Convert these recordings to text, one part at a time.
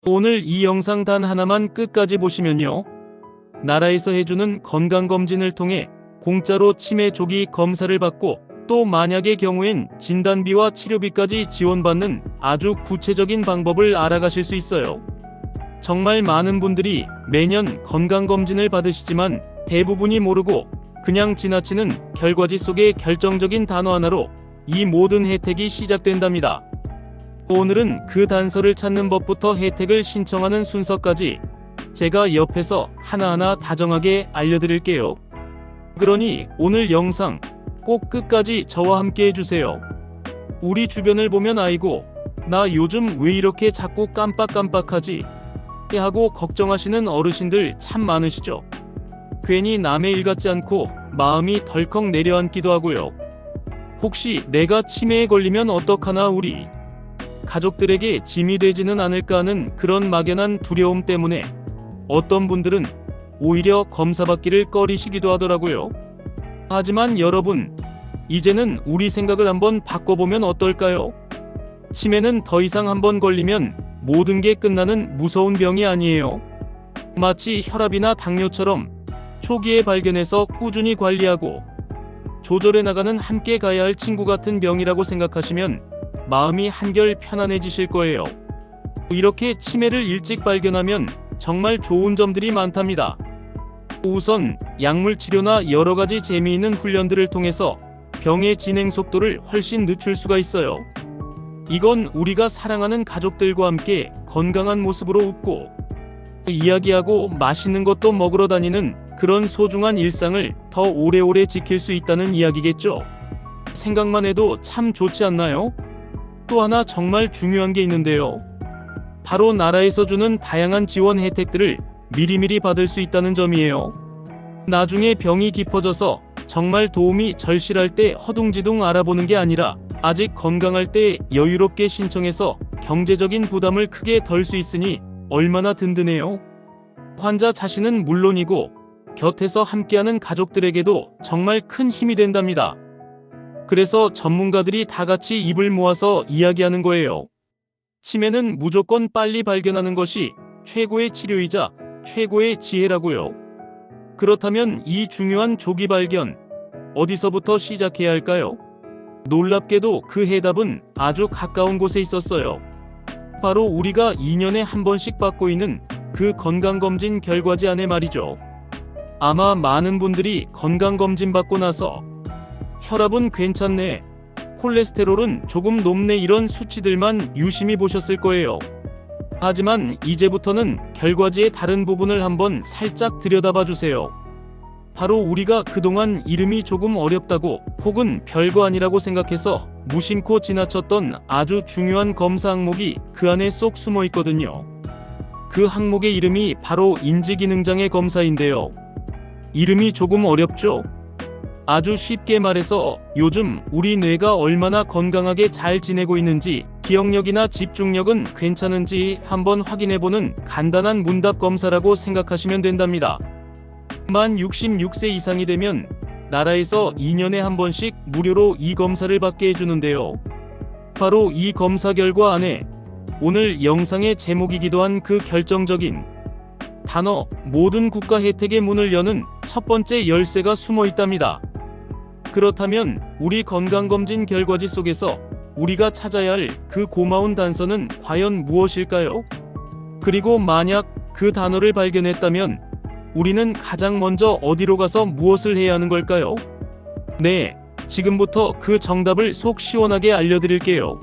오늘 이 영상 단 하나만 끝까지 보시면요, 나라에서 해주는 건강검진을 통해 공짜로 치매 조기 검사를 받고 또 만약의 경우엔 진단비와 치료비까지 지원받는 아주 구체적인 방법을 알아가실 수 있어요. 정말 많은 분들이 매년 건강검진을 받으시지만 대부분이 모르고 그냥 지나치는 결과지 속의 결정적인 단어 하나로 이 모든 혜택이 시작된답니다. 오늘은 그 단서를 찾는 법부터 혜택을 신청하는 순서까지 제가 옆에서 하나하나 다정하게 알려드릴게요. 그러니 오늘 영상 꼭 끝까지 저와 함께 해주세요. 우리 주변을 보면 아이고, 나 요즘 왜 이렇게 자꾸 깜빡깜빡하지? 하고 걱정하시는 어르신들 참 많으시죠. 괜히 남의 일 같지 않고 마음이 덜컥 내려앉기도 하고요. 혹시 내가 치매에 걸리면 어떡하나, 우리 가족들에게 짐이 되지는 않을까 하는 그런 막연한 두려움 때문에 어떤 분들은 오히려 검사받기를 꺼리시기도 하더라고요. 하지만 여러분, 이제는 우리 생각을 한번 바꿔보면 어떨까요? 치매는 더 이상 한번 걸리면 모든 게 끝나는 무서운 병이 아니에요. 마치 혈압이나 당뇨처럼 초기에 발견해서 꾸준히 관리하고 조절해 나가는 함께 가야 할 친구 같은 병이라고 생각하시면 마음이 한결 편안해지실 거예요. 이렇게 치매를 일찍 발견하면 정말 좋은 점들이 많답니다. 우선 약물 치료나 여러 가지 재미있는 훈련들을 통해서 병의 진행 속도를 훨씬 늦출 수가 있어요. 이건 우리가 사랑하는 가족들과 함께 건강한 모습으로 웃고 이야기하고 맛있는 것도 먹으러 다니는 그런 소중한 일상을 더 오래오래 지킬 수 있다는 이야기겠죠. 생각만 해도 참 좋지 않나요? 또 하나 정말 중요한 게 있는데요. 바로 나라에서 주는 다양한 지원 혜택들을 미리미리 받을 수 있다는 점이에요. 나중에 병이 깊어져서 정말 도움이 절실할 때 허둥지둥 알아보는 게 아니라 아직 건강할 때 여유롭게 신청해서 경제적인 부담을 크게 덜 수 있으니 얼마나 든든해요. 환자 자신은 물론이고 곁에서 함께하는 가족들에게도 정말 큰 힘이 된답니다. 그래서 전문가들이 다 같이 입을 모아서 이야기하는 거예요. 치매는 무조건 빨리 발견하는 것이 최고의 치료이자 최고의 지혜라고요. 그렇다면 이 중요한 조기 발견, 어디서부터 시작해야 할까요? 놀랍게도 그 해답은 아주 가까운 곳에 있었어요. 바로 우리가 2년에 한 번씩 받고 있는 그 건강검진 결과지 안에 말이죠. 아마 많은 분들이 건강검진 받고 나서 혈압은 괜찮네, 콜레스테롤은 조금 높네, 이런 수치들만 유심히 보셨을 거예요. 하지만 이제부터는 결과지의 다른 부분을 한번 살짝 들여다봐 주세요. 바로 우리가 그동안 이름이 조금 어렵다고 혹은 별거 아니라고 생각해서 무심코 지나쳤던 아주 중요한 검사 항목이 그 안에 쏙 숨어 있거든요. 그 항목의 이름이 바로 인지기능장애 검사인데요. 이름이 조금 어렵죠? 아주 쉽게 말해서 요즘 우리 뇌가 얼마나 건강하게 잘 지내고 있는지, 기억력이나 집중력은 괜찮은지 한번 확인해보는 간단한 문답 검사라고 생각하시면 된답니다. 만 66세 이상이 되면 나라에서 2년에 한 번씩 무료로 이 검사를 받게 해주는데요. 바로 이 검사 결과 안에 오늘 영상의 제목이기도 한 그 결정적인 단어, 모든 국가 혜택의 문을 여는 첫 번째 열쇠가 숨어 있답니다. 그렇다면 우리 건강검진 결과지 속에서 우리가 찾아야 할 그 고마운 단서는 과연 무엇일까요? 그리고 만약 그 단어를 발견했다면 우리는 가장 먼저 어디로 가서 무엇을 해야 하는 걸까요? 네, 지금부터 그 정답을 속 시원하게 알려드릴게요.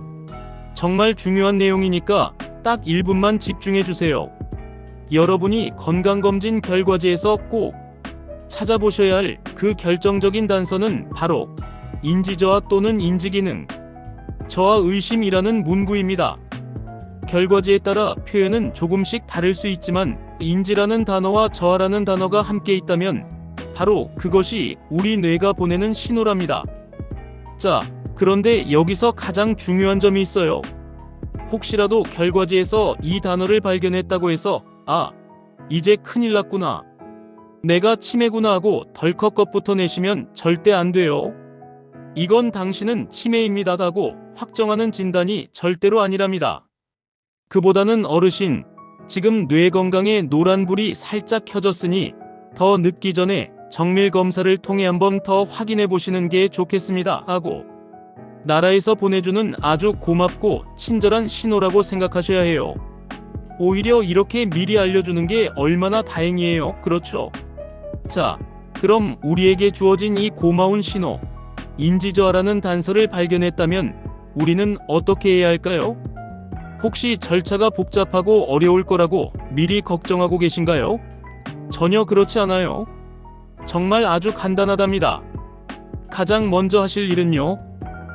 정말 중요한 내용이니까 딱 1분만 집중해주세요. 여러분이 건강검진 결과지에서 꼭 찾아보셔야 할 그 결정적인 단서는 바로 인지저하 또는 인지기능, 저하 의심이라는 문구입니다. 결과지에 따라 표현은 조금씩 다를 수 있지만 인지라는 단어와 저하라는 단어가 함께 있다면 바로 그것이 우리 뇌가 보내는 신호랍니다. 자, 그런데 여기서 가장 중요한 점이 있어요. 혹시라도 결과지에서 이 단어를 발견했다고 해서 아, 이제 큰일 났구나, 내가 치매구나 하고 덜컥 겁부터 내시면 절대 안 돼요. 이건 당신은 치매입니다라고 확정하는 진단이 절대로 아니랍니다. 그보다는 어르신, 지금 뇌 건강에 노란불이 살짝 켜졌으니 더 늦기 전에 정밀 검사를 통해 한번 더 확인해 보시는 게 좋겠습니다 하고 나라에서 보내주는 아주 고맙고 친절한 신호라고 생각하셔야 해요. 오히려 이렇게 미리 알려주는 게 얼마나 다행이에요. 그렇죠? 자, 그럼 우리에게 주어진 이 고마운 신호, 인지저하라는 단서를 발견했다면 우리는 어떻게 해야 할까요? 혹시 절차가 복잡하고 어려울 거라고 미리 걱정하고 계신가요? 전혀 그렇지 않아요. 정말 아주 간단하답니다. 가장 먼저 하실 일은요,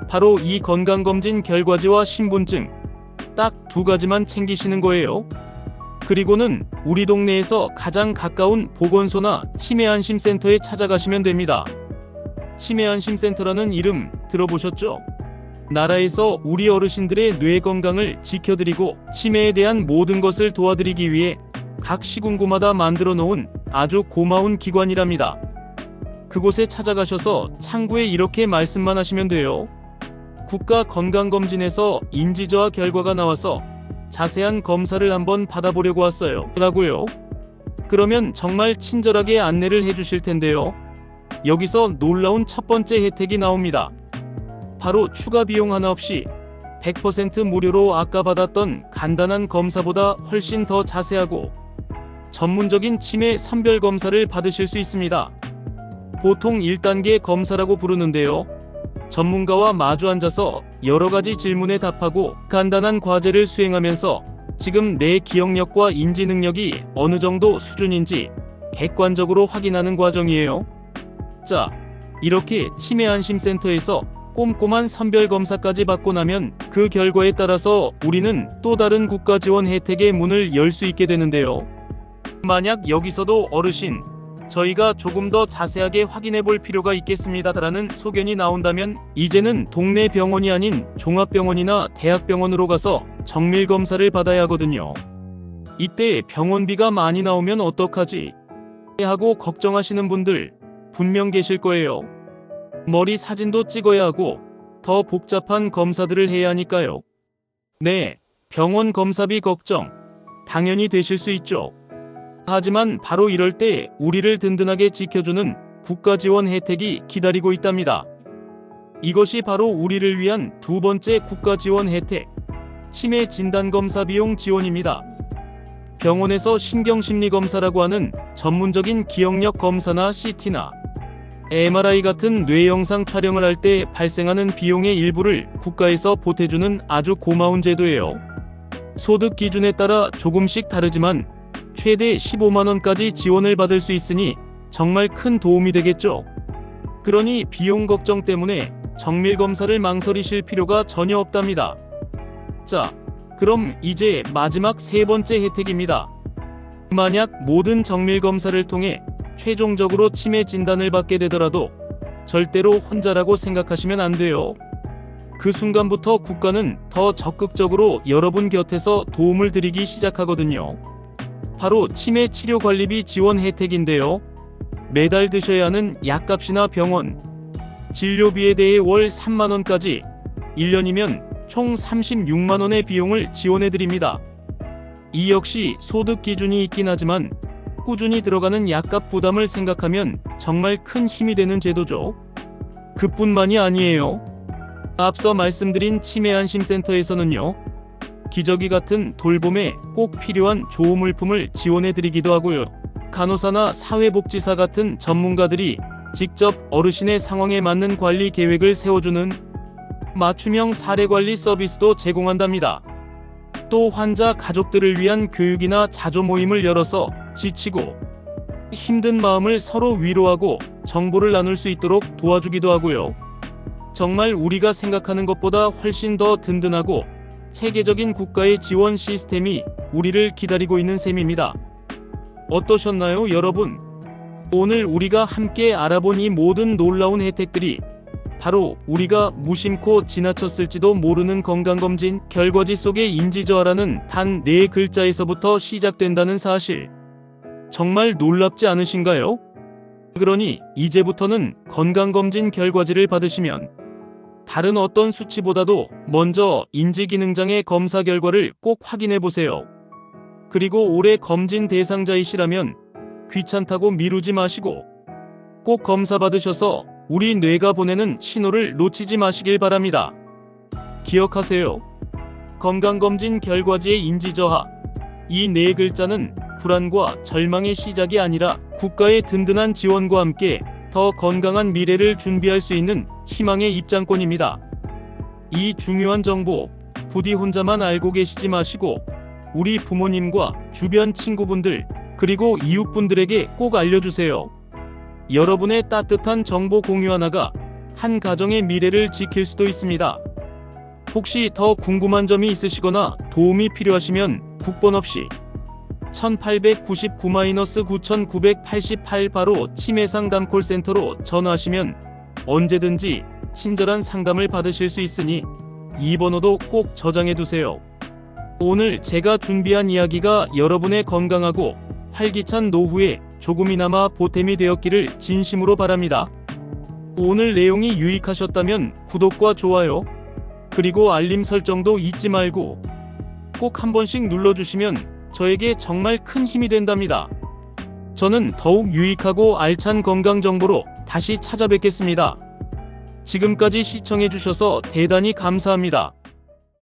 바로 이 건강검진 결과지와 신분증, 딱 두 가지만 챙기시는 거예요. 그리고는 우리 동네에서 가장 가까운 보건소나 치매안심센터에 찾아가시면 됩니다. 치매안심센터라는 이름 들어보셨죠? 나라에서 우리 어르신들의 뇌 건강을 지켜드리고 치매에 대한 모든 것을 도와드리기 위해 각 시군구마다 만들어 놓은 아주 고마운 기관이랍니다. 그곳에 찾아가셔서 창구에 이렇게 말씀만 하시면 돼요. 국가건강검진에서 인지저하 결과가 나와서 자세한 검사를 한번 받아보려고 왔어요 라고요. 그러면 정말 친절하게 안내를 해주실 텐데요. 여기서 놀라운 첫 번째 혜택이 나옵니다. 바로 추가 비용 하나 없이 100% 무료로 아까 받았던 간단한 검사보다 훨씬 더 자세하고 전문적인 치매 선별 검사를 받으실 수 있습니다. 보통 1단계 검사라고 부르는데요. 전문가와 마주 앉아서 여러 가지 질문에 답하고 간단한 과제를 수행하면서 지금 내 기억력과 인지 능력이 어느 정도 수준인지 객관적으로 확인하는 과정이에요. 자, 이렇게 치매안심센터에서 꼼꼼한 선별검사까지 받고 나면 그 결과에 따라서 우리는 또 다른 국가 지원 혜택의 문을 열 수 있게 되는데요. 만약 여기서도 어르신, 저희가 조금 더 자세하게 확인해 볼 필요가 있겠습니다라는 소견이 나온다면 이제는 동네 병원이 아닌 종합병원이나 대학병원으로 가서 정밀검사를 받아야 하거든요. 이때 병원비가 많이 나오면 어떡하지? 하고 걱정하시는 분들 분명 계실 거예요. 머리 사진도 찍어야 하고 더 복잡한 검사들을 해야 하니까요. 네, 병원 검사비 걱정 당연히 되실 수 있죠. 하지만 바로 이럴 때 우리를 든든하게 지켜주는 국가 지원 혜택이 기다리고 있답니다. 이것이 바로 우리를 위한 두 번째 국가 지원 혜택, 치매 진단검사 비용 지원입니다. 병원에서 신경심리검사라고 하는 전문적인 기억력 검사나 CT나 MRI 같은 뇌 영상 촬영을 할 때 발생하는 비용의 일부를 국가에서 보태주는 아주 고마운 제도예요. 소득 기준에 따라 조금씩 다르지만 최대 15만원까지 지원을 받을 수 있으니 정말 큰 도움이 되겠죠. 그러니 비용 걱정 때문에 정밀검사를 망설이실 필요가 전혀 없답니다. 자, 그럼 이제 마지막 세 번째 혜택입니다. 만약 모든 정밀검사를 통해 최종적으로 치매 진단을 받게 되더라도 절대로 혼자라고 생각하시면 안 돼요. 그 순간부터 국가는 더 적극적으로 여러분 곁에서 도움을 드리기 시작하거든요. 바로 치매 치료관리비 지원 혜택인데요. 매달 드셔야 하는 약값이나 병원, 진료비에 대해 월 3만원까지 1년이면 총 36만원의 비용을 지원해드립니다. 이 역시 소득 기준이 있긴 하지만 꾸준히 들어가는 약값 부담을 생각하면 정말 큰 힘이 되는 제도죠. 그뿐만이 아니에요. 앞서 말씀드린 치매안심센터에서는요, 기저귀 같은 돌봄에 꼭 필요한 조우물품을 지원해드리기도 하고요. 간호사나 사회복지사 같은 전문가들이 직접 어르신의 상황에 맞는 관리 계획을 세워주는 맞춤형 사례관리 서비스도 제공한답니다. 또 환자 가족들을 위한 교육이나 자조 모임을 열어서 지치고 힘든 마음을 서로 위로하고 정보를 나눌 수 있도록 도와주기도 하고요. 정말 우리가 생각하는 것보다 훨씬 더 든든하고 체계적인 국가의 지원 시스템이 우리를 기다리고 있는 셈입니다. 어떠셨나요, 여러분? 오늘 우리가 함께 알아본 이 모든 놀라운 혜택들이 바로 우리가 무심코 지나쳤을지도 모르는 건강검진 결과지 속의 인지저하라는 단 4글자에서부터 시작된다는 사실. 정말 놀랍지 않으신가요? 그러니 이제부터는 건강검진 결과지를 받으시면 다른 어떤 수치보다도 먼저 인지기능장애 검사 결과를 꼭 확인해 보세요. 그리고 올해 검진 대상자이시라면 귀찮다고 미루지 마시고 꼭 검사 받으셔서 우리 뇌가 보내는 신호를 놓치지 마시길 바랍니다. 기억하세요. 건강검진 결과지의 인지저하. 이 네 글자는 불안과 절망의 시작이 아니라 국가의 든든한 지원과 함께 더 건강한 미래를 준비할 수 있는 희망의 입장권입니다. 이 중요한 정보 부디 혼자만 알고 계시지 마시고 우리 부모님과 주변 친구분들 그리고 이웃분들에게 꼭 알려주세요. 여러분의 따뜻한 정보 공유 하나가 한 가정의 미래를 지킬 수도 있습니다. 혹시 더 궁금한 점이 있으시거나 도움이 필요하시면 국번 없이 1899-9988 바로 치매상담 콜센터로 전화하시면 언제든지 친절한 상담을 받으실 수 있으니 이 번호도 꼭 저장해두세요. 오늘 제가 준비한 이야기가 여러분의 건강하고 활기찬 노후에 조금이나마 보탬이 되었기를 진심으로 바랍니다. 오늘 내용이 유익하셨다면 구독과 좋아요 그리고 알림 설정도 잊지 말고 꼭 한 번씩 눌러주시면 저에게 정말 큰 힘이 된답니다. 저는 더욱 유익하고 알찬 건강 정보로 다시 찾아뵙겠습니다. 지금까지 시청해주셔서 대단히 감사합니다.